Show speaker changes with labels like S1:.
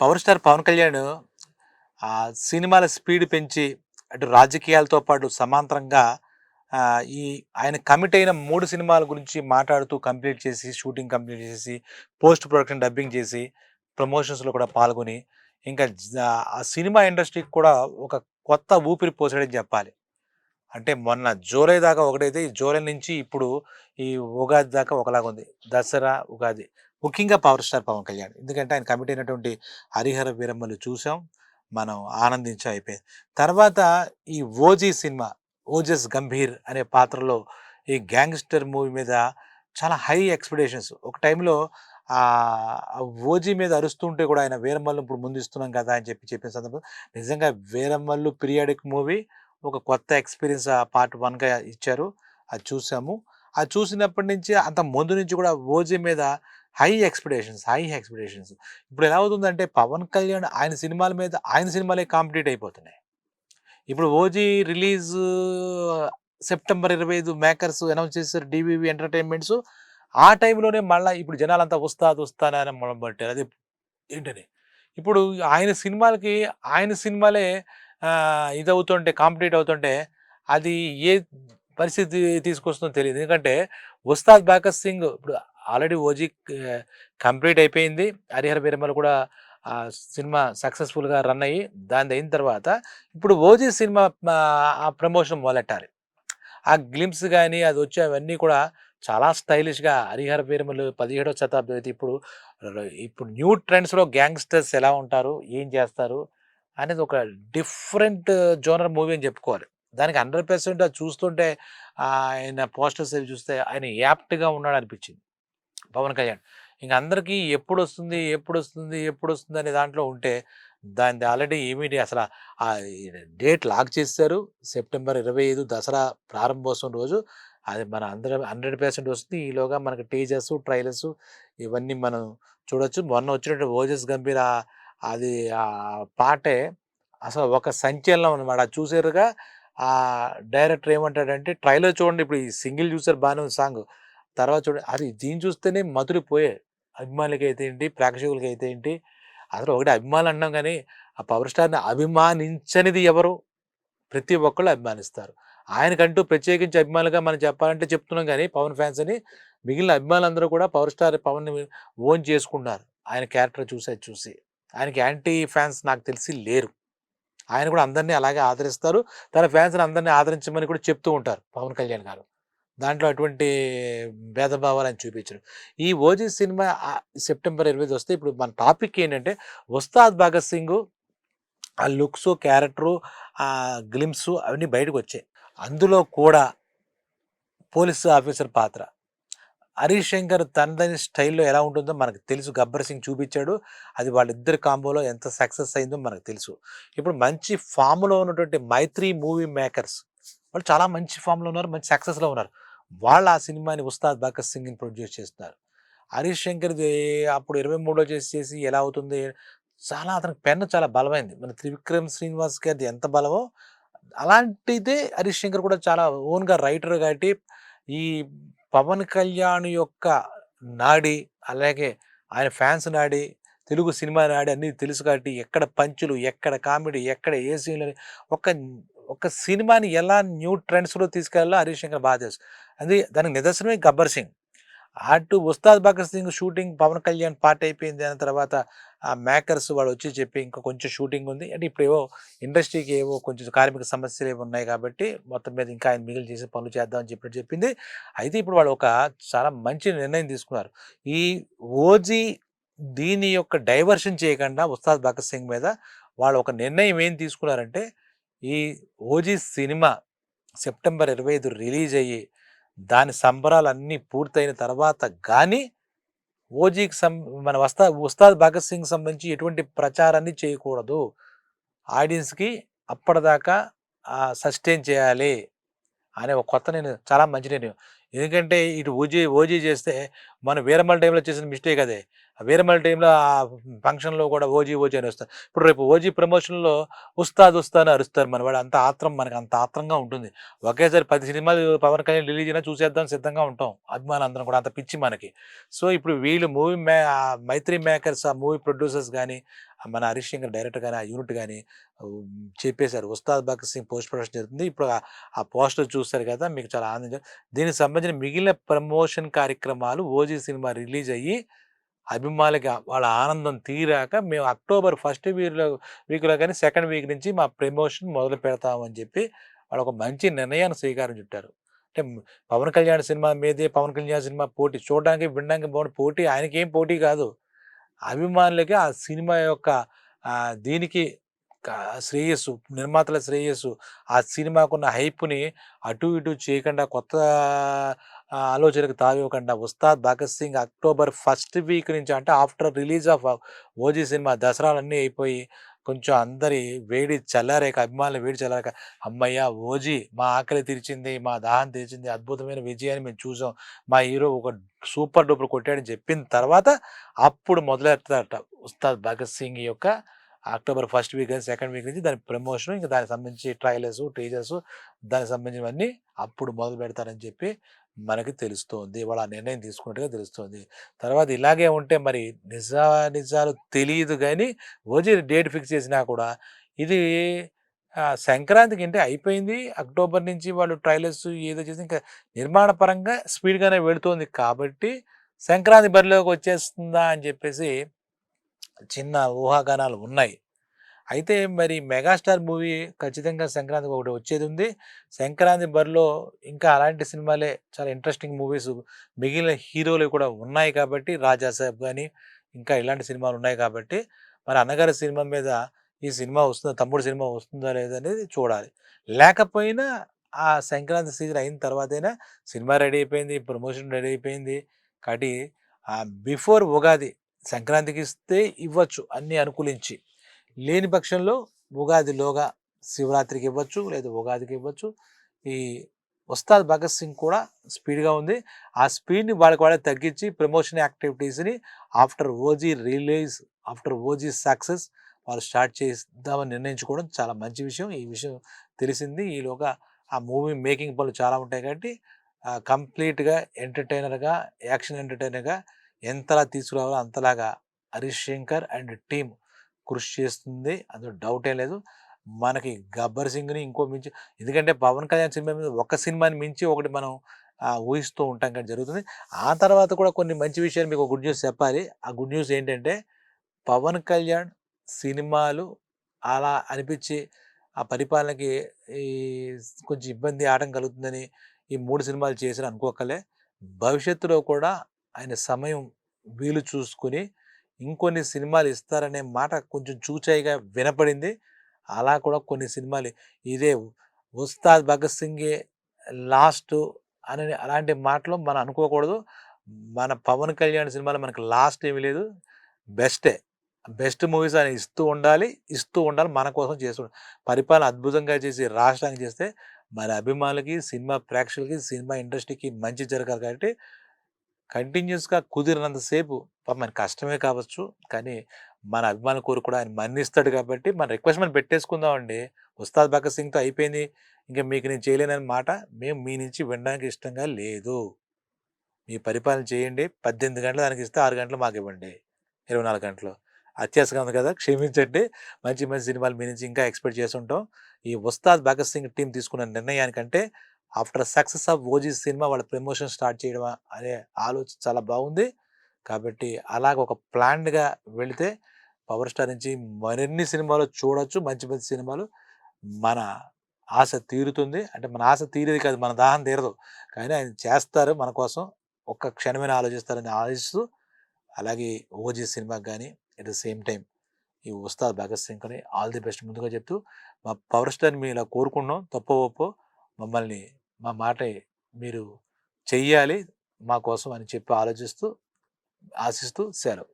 S1: Power star Pawan Kalyan సినిమాల speed పెంచి అటు రాజకీయాలతో పాటు సమాంతరంగా ఈ ఆయన కమిట్ అయిన 3 సినిమాల గురించి మాట్లాడుతూ కంప్లీట్ చేసి, షూటింగ్ కంప్లీట్ చేసేసి, పోస్ట్ ప్రొడక్షన్ డబ్బింగ్ చేసి, ప్రమోషన్స్‌లో కూడా పాల్గొని, ఇంకా ఆ సినిమా ఇండస్ట్రీకి కూడా ఒక కొత్త ఊపిరి పోసాడని చెప్పాలి. అంటే మొన్న జూలై దాకా ఒకటైతే, ఈ జూలై నుంచి ఇప్పుడు ఈ ఉగాది దాకా ఒకలాగుంది. దసరా, ఉగాది. ముఖ్యంగా పవర్ స్టార్ పవన్ కళ్యాణ్. ఎందుకంటే ఆయన కమిట్ అయినటువంటి 'హరిహర వీరమ్మలు' చూసాం. మనం ఆనందించాం అయిపోయింది. తర్వాత ఈ 'ఓజీ' సినిమా 'ఓజస్ గంభీర్' అనే పాత్రలో ఈ గ్యాంగ్‌స్టర్ మూవీ మీద చాలా హై ఎక్స్‌పెక్టేషన్స్. ఒక టైంలో ఆ 'ఓజీ' మీద అరుస్తుంటే కూడా ఆయన 'వీరమల్లు' ఇప్పుడు ముందిస్తున్నాం కదా అని చెప్పిన సందర్భం నిజంగా 'వీరమల్లు' పీరియాడిక్ మూవీ ఒక కొత్త ఎక్స్‌పీరియన్స్ పార్ట్ 1గా ఇచ్చారు. అది చూసాము. అది చూసినప్పటి నుంచి అంత ముందు నుంచి కూడా 'ఓజీ' మీద హై ఎక్స్‌పెక్టేషన్స్. ఇప్పుడు ఎలా అవుతుందంటే పవన్ కళ్యాణ్ ఆయన సినిమాల మీద ఆయన సినిమాలే కాంపిటీట్ అయిపోతున్నాయి. ఇప్పుడు 'OG' release September 25 makers announce చేశారు 'డీవీవీ ఎంటర్‌టైన్‌మెంట్స్.' ఆ టైంలోనే మళ్ళా ఇప్పుడు జనాలంతా ఉస్తాద్ ఉస్తాద్ అని మొదలుపెట్టారు. అది ఏంటని. ఇప్పుడు ఆయన సినిమాలే ఇదవుతుంటే కాంపిటీట్ అవుతుంటే అది ఏ పరిస్థితి తీసుకొస్తుందో తెలీదు. ఎందుకంటే 'ఉస్తాద్ భగత్ సింగ్' ఇప్పుడు ఆల్రెడీ 'ఓజీ' కంప్లీట్ అయిపోయింది. 'హరిహర వీరమల్లు' కూడా సినిమా సక్సెస్‌ఫుల్‌గా రన్ అయ్యి దానిదయిన తర్వాత ఇప్పుడు 'ఓజీ' సినిమా ఆ ప్రమోషన్ మొదలెట్టాలి. ఆ గ్లింప్స్ గాని, అదొచ్చే అవన్నీ కూడా చాలా స్టైలిష్‌గా 'హరిహర వీరమల్లు' 17వ శతాబ్దం అయితే ఇప్పుడు న్యూ ట్రెండ్స్‌లో గ్యాంగ్‌స్టర్స్ ఎలా ఉంటారు? ఏం చేస్తారు? అనేది ఒక డిఫరెంట్ జోనర్ మూవీ అని చెప్పుకోవాలి. దానికి 100% అది చూస్తుంటే ఆయన పోస్టర్స్ అవి చూస్తే ఆయన యాప్ట్‌గా ఉన్నాడనిపించింది పవన్ కళ్యాణ్. ఇంక అందరికీ ఎప్పుడొస్తుంది అనే దాంట్లో ఉంటే దానిది ఆల్రెడీ అసల డేట్ లాక్ చేసేసారు. సెప్టెంబర్ 25 దసరా ప్రారంభోత్సవం రోజు. అది మన అందరం 100% వస్తుంది. ఈలోగా మనకు టీజర్స్, ట్రైలర్స్ ఇవన్నీ మనం చూడొచ్చు. మొన్న వచ్చినట్టు 'ఓజస్ గంభీర' అది పాటే అసలు ఒక సంచలనం అనమాట. అది చూసారుగా డైరెక్టర్ ఏమంటాడంటే ట్రైలర్ చూడండి ఇప్పుడు ఈ సింగిల్ చూసారు బానే ఉంది సాంగ్. తర్వాత చూడండి అది దీన్ని చూస్తేనే మధురిపోయాయి. అభిమానులకైతే ఏంటి, ప్రేక్షకులకైతే ఏంటి. అసలు ఒకటి అభిమానులు అంటున్నాం గానీ, ఆ పవర్ స్టార్‌ని అభిమానించనిది ఎవరు? ప్రతి ఒక్కళ్ళు అభిమానిస్తారు. ఆయనకంటూ ప్రత్యేకించి అభిమానులుగా మనం చెప్పాలంటే చెప్తున్నాం గానీ, పవన్ ఫ్యాన్స్ అని. మిగిలిన అభిమానులందరూ కూడా పవర్ స్టార్ పవన్‌ని ఓన్ చేసుకున్నారు. ఆయన క్యారెక్టర్ చూసి. ఆయనకి యాంటీ ఫ్యాన్స్ నాకు తెలిసి లేరు. ఆయన కూడా అందరిని అలాగే ఆదరిస్తారు. తన ఫ్యాన్స్‌ని అందరిని ఆదరించమని కూడా చెప్తూ ఉంటారు పవన్ కళ్యాణ్ గారు. దాంట్లో అటువంటి భేదభావాలు ఆయన చూపించరు. ఈ 'ఓజీ' సినిమా సెప్టెంబర్ 25 వస్తే ఇప్పుడు మన టాపిక్ ఏంటంటే 'ఉస్తాద్ భగత్ సింగ్' ఆ లుక్సు, క్యారెక్టరు, గ్లింప్సు అవన్నీ బయటకొచ్చాయి. అందులో కూడా పోలీస్ ఆఫీసర్ పాత్ర. 'హరీష్ శంకర్' తనదైన స్టైల్‌లో ఎలా ఉంటుందో మనకు తెలుసు. 'గబ్బర్ సింగ్' చూపిచ్చాడు. అది వాళ్ళిద్దరి కాంబోలో ఎంత సక్సెస్ అయిందో మనకు తెలుసు. ఇప్పుడు మంచి ఫామ్‌లో ఉన్నటువంటి 'మైత్రి మూవీ మేకర్స్' వాళ్ళు చాలా మంచి ఫామ్‌లో ఉన్నారు. మంచి సక్సెస్‌లో ఉన్నారు. వాళ్ళు ఆ సినిమాని 'ఉస్తాద్ భగత్ సింగ్‌ని' ప్రొడ్యూస్ చేస్తున్నారు. 'హరీష్ శంకర్‌ది' అప్పుడు 23లో చేసి ఎలా అవుతుంది? అతనికి పెన్ చాలా బలమైంది. మన 'త్రివిక్రమ్ శ్రీనివాస్' గారిది ఎంత బలమో అలాంటిదే 'హరీష్ శంకర్' కూడా చాలా ఓన్‌గా రైటర్ కాబట్టి ఈ పవన్ కళ్యాణ్ యొక్క నాడి, అలాగే ఆయన ఫ్యాన్స్ నాడి, తెలుగు సినిమా నాడి అన్నీ తెలుసు కాబట్టి ఎక్కడ పంచులు, ఎక్కడ కామెడీ, ఎక్కడ ఏ సీన్‌లని ఒక ఒక సినిమాని ఎలా న్యూ ట్రెండ్స్‌లో తీసుకెళ్లాలో హరీష్ శంకర్ బాగా తెలుసు. దానికి నిదర్శనమే 'గబ్బర్ సింగ్.' అటు 'ఉస్తాద్ భగత్ సింగ్' షూటింగ్ పవన్ కళ్యాణ్ పార్ట్ అయిపోయింది. దాని తర్వాత ఆ మేకర్స్ వాడొచ్చి చెప్పి ఇంకా కొంచెం షూటింగ్ ఉంది. అంటే ఇప్పుడేవో ఇండస్ట్రీకి ఏవో కొంచెం కార్మిక సమస్యలు ఏవో ఉన్నాయి కాబట్టి మొత్తం మీద ఇంకా ఆయన మిగిలి చేసే పనులు చేద్దాం అని చెప్పినట్టు చెప్పింది. అయితే ఇప్పుడు వాళ్ళు ఒక చాలా మంచి నిర్ణయం తీసుకున్నారు. ఈ 'ఓజీ' దీని యొక్క డైవర్షన్ చేయకుండా 'ఉస్తాద్ భగత్ సింగ్' మీద వాళ్ళు ఒక నిర్ణయం ఏం తీసుకున్నారంటే ఈ 'ఓజీ' సినిమా సెప్టెంబర్ 25 రిలీజ్ అయ్యి దాని సంబరాలన్నీ పూర్తయిన తర్వాత గానీ, ఓజీకి మన 'ఉస్తాద్ భగత్ సింగ్' సంబంధించి ఎటువంటి ప్రచారాన్ని చేయకూడదు. ఆడియన్స్‌కి అప్పటిదాకా సస్టైన్ చేయాలి అనే ఒక కొత్త నిర్ణయం. చాలా మంచి నిర్ణయం. ఎందుకంటే ఇటు 'ఓజీ' చేస్తే మన 'వీరమల్లు' టైంలో చేసిన మిస్టేక్ అదే. వీరమల్లి టైంలో ఆ ఫంక్షన్‌లో కూడా 'ఓజీ ఓజీ' అని వస్తారు. ఇప్పుడు రేపు 'ఓజీ' ప్రమోషన్‌లో ఉస్తాద్ ఉస్తాద్ అని అరుస్తారు మనవాడు. అంత ఆత్రం మనకంత ఆత్రంగా ఉంటుంది. ఒకేసారి 10 సినిమాలు పవన్ కళ్యాణ్ రిలీజ్ అయినా చూసేద్దాం సిద్ధంగా ఉంటాం. అభిమానులందరం కూడా అంత పిచ్చి మనకి. సో, ఇప్పుడు వీళ్ళు మైత్రి మేకర్స్ ఆ మూవీ ప్రొడ్యూసర్స్ గాని, మన హరీష్ శంకర్ డైరెక్టర్ గాని, ఆ యూనిట్ గాని హ్మ్, చెప్పేసారు. 'ఉస్తాద్ భగత్ సింగ్' పోస్ట్ ప్రొడక్షన్ జరుగుతుంది. ఇప్పుడు ఆ పోస్టర్ చూసారు కదా! మీకు చాలా ఆనందించారు. దీనికి సంబంధించిన మిగిలిన ప్రమోషన్ కార్యక్రమాలు 'ఓజీ' సినిమా రిలీజ్ అయ్యి అభిమానులకి వాళ్ళ ఆనందం తీరాక మేము అక్టోబర్ ఫస్ట్ వీక్‌లో గాని, సెకండ్ వీక్ నుంచి మా ప్రమోషన్ మొదలు పెడతామని చెప్పి వాళ్ళొక మంచి నిర్ణయానికి శ్రీకారం చుట్టారు. అంటే పవన్ కళ్యాణ్ సినిమా మీదే పవన్ కళ్యాణ్ సినిమా పోటీ. చూడడానికి, వినడానికి బాగుంది. పోటీ ఆయనకేం పోటీ కాదు. అభిమానులకి ఆ సినిమా యొక్క దీనికి కా శ్రేయస్సు, నిర్మాతల శ్రేయస్సు, ఆ సినిమాకున్న హైప్‌ని అటు ఇటు చేయకుండా కొత్త ఆలోచనకు తావివ్వకుండా 'Ustaad Bhagat Singh' October first week నుంచి అంటే after release of 'OG' cinema దసరాలన్నీ అయిపోయి కొంచెం అందరి వేడి చల్లారాక అభిమానుల వేడి చల్లారాక హమ్మయ్య! 'ఓజీ' మా ఆకలి తీర్చింది, మా దాహం తీర్చింది, అద్భుతమైన విజయాన్ని మేము చూసాం. మా హీరో ఒక సూపర్ డూపర్ కొట్టాడని చెప్పిన తర్వాత అప్పుడు మొదలెడతారట 'ఉస్తాద్ భగత్ సింగ్' యొక్క అక్టోబర్ ఫస్ట్ వీక్ గాని, సెకండ్ వీక్ నుంచి దాని ప్రమోషన్ ఇంకా దానికి సంబంధించి ట్రైలర్స్, టీజర్స్ దానికి సంబంధించినవన్నీ అప్పుడు మొదలుపెడతారని చెప్పి మనకి తెలుస్తోంది. వాళ్ళు ఆ నిర్ణయం తీసుకున్నట్టుగా తెలుస్తోంది. తర్వాత ఇలాగే ఉంటే మరి నిజాలు తెలీదు గానీ, 'ఓజీ' డేట్ ఫిక్స్ చేసినా కూడా ఇది సంక్రాంతికి అంటే అయిపోయింది. అక్టోబర్ నుంచి వాళ్ళు ట్రైలర్స్ ఏదో చేసి ఇంకా నిర్మాణ పరంగా స్పీడ్‌గానే వెళుతోంది కాబట్టి, సంక్రాంతి బరిలోకి వచ్చేస్తుందా అని చెప్పేసి చిన్న ఊహాగానాలు ఉన్నాయి. అయితే మరి 'మెగాస్టార్' మూవీ ఖచ్చితంగా సంక్రాంతికి ఒకటి వచ్చేదుంది. సంక్రాంతి బరిలో ఇంకా అలాంటి సినిమాలే చాలా ఇంట్రెస్టింగ్ మూవీస్ మిగిలిన హీరోలు కూడా ఉన్నాయి కాబట్టి 'రాజా సాబ్' గాని, ఇంకా ఇలాంటి సినిమాలు ఉన్నాయి కాబట్టి, మరి 'అన్నగారి' సినిమా మీద ఈ సినిమా వస్తుందా, తమ్ముడు సినిమా వస్తుందా లేదా అనేది చూడాలి. లేకపోయినా ఆ సంక్రాంతి సీజన్ అయిన తర్వాతైనా సినిమా రెడీ అయిపోయింది. ప్రమోషన్ రెడీ అయిపోయింది. కాబట్టి బిఫోర్ ఉగాది సంక్రాంతికి ఇస్తే ఇవ్వచ్చు అన్నీ అనుకూలించి. లేని పక్షంలో ఉగాదిలోగా శివరాత్రికి ఇవ్వచ్చు. లేదా ఉగాదికి ఇవ్వచ్చు. ఈ 'ఉస్తాద్ భగత్ సింగ్' కూడా స్పీడ్‌గా ఉంది. ఆ స్పీడ్‌ని వాళ్ళకి వాళ్ళే తగ్గించి ప్రమోషన్ యాక్టివిటీస్‌ని after 'OG' release, after 'OG' success వాళ్ళు స్టార్ట్ చేద్దామని నిర్ణయించుకోవడం చాలా మంచి విషయం. ఈ విషయం తెలిసింది. ఈలోగా ఆ మూవీ మేకింగ్ పనులు చాలా ఉంటాయి కాబట్టి కంప్లీట్‌గా ఎంటర్‌టైనర్‌గా, యాక్షన్ ఎంటర్‌టైనర్‌గా ఎంతలా తీసుకురావాలో అంతలాగా 'హరీష్ శంకర్' అండ్ టీమ్ కృషి చేస్తుంది. అందులో డౌటే లేదు. మనకి 'గబ్బర్ సింగ్‌ని' మించి ఎందుకంటే 'పవన్ కళ్యాణ్' సినిమా మీద ఒక సినిమాని మించి ఒకటి మనం ఊహిస్తూ ఉంటాం కానీ జరుగుతుంది. ఆ తర్వాత కూడా కొన్ని మంచి విషయాలు మీకు గుడ్ న్యూస్ చెప్పాలి. ఆ గుడ్ న్యూస్ ఏంటంటే 'పవన్ కళ్యాణ్' సినిమాలు అలా అనిపిచ్చి ఆ పరిపాలనకి ఈ కొంచెం ఇబ్బంది, ఆటంకం కలుగుతుందని ఈ 3 సినిమాలు చేశారు అనుకోక్కర్లే. భవిష్యత్తులో కూడా ఆయన సమయం వీలు చూసుకొని ఇంకొన్ని సినిమాలు ఇస్తారనే మాట కొంచెం చూచాయిగా వినపడింది. అలా కూడా కొన్ని సినిమాలు ఇదే 'ఉస్తాద్ భగత్ సింగే' లాస్టు అని అలాంటి మాటలు మనం అనుకోకూడదు. మన 'పవన్ కళ్యాణ్' సినిమాలో మనకు లాస్ట్ ఏమీ లేదు. బెస్టే. బెస్ట్ మూవీస్ ఆయన ఇస్తూ ఉండాలి. ఇస్తూ ఉండాలి. మన కోసం పరిపాలన అద్భుతంగా చేసి రాష్ట్రానికి చేస్తే మన అభిమానులకి, సినిమా ప్రేక్షకులకి, సినిమా ఇండస్ట్రీకి మంచి జరగాలి కాబట్టి కంటిన్యూయస్‌గా కుదిరినంత సేపు పాపం ఆయన కష్టమే కావచ్చు. కానీ మన అభిమానుల కోరిక కూడా ఆయన మన్నిస్తాడు కాబట్టి మన రిక్వెస్ట్ మనం పెట్టేసుకుందామండి. 'ఉస్తాద్ భగత్ సింగ్‌తో అయిపోయింది. ఇంక మీకు నేను చేయలేనని మాట మేము మీ నుంచి వినడానికి ఇష్టంగా లేదు. మీ పరిపాలన చేయండి. 18 గంటలు దానికిస్తే 6 గంటలు మాకివ్వండి. 24 గంటలు. అత్యాశగా ఉంది కదా! క్షమించండి. మంచి మంచి సినిమాలు మీ నుంచి ఇంకా ఎక్స్‌పెక్ట్ చేసుంటాం. ఈ 'ఉస్తాద్ భగత్ సింగ్' టీమ్ తీసుకున్న నిర్ణయానికంటే after success of 'OG' cinema వాళ్ళ ప్రమోషన్ స్టార్ట్ చేయడం అనే ఆలోచన చాలా బాగుంది. కాబట్టి అలాగ ఒక ప్లాన్డ్‌గా వెళితే 'పవర్ స్టార్' నుంచి మరిన్ని సినిమాలు చూడొచ్చు. మంచి మంచి సినిమాలు. మన ఆశ తీరుతుంది. అంటే మన ఆశ తీరేది కాదు. మన దాహం తీరదు. కానీ ఆయన చేస్తారు మన కోసం. ఒక్క క్షణమైనా ఆలోచిస్తారని ఆలోచిస్తూ అలాగే 'ఓజీ' సినిమాకి గాని ఎట్ ద సేమ్ టైమ్ ఈ 'ఉస్తాద్ భగత్ సింగ్‌ని' ఆల్ ది బెస్ట్ ముందుగా చెప్తూ మా 'పవర్ స్టార్‌ని' మేము ఇలా కోరుకుంటున్నాం. తప్పో ఒప్పో మమ్మల్ని మా మాట మీరు చెయ్యాలి మా కోసం అని చెప్పి ఆలోచిస్తూ, ఆశిస్తూ సెలవు.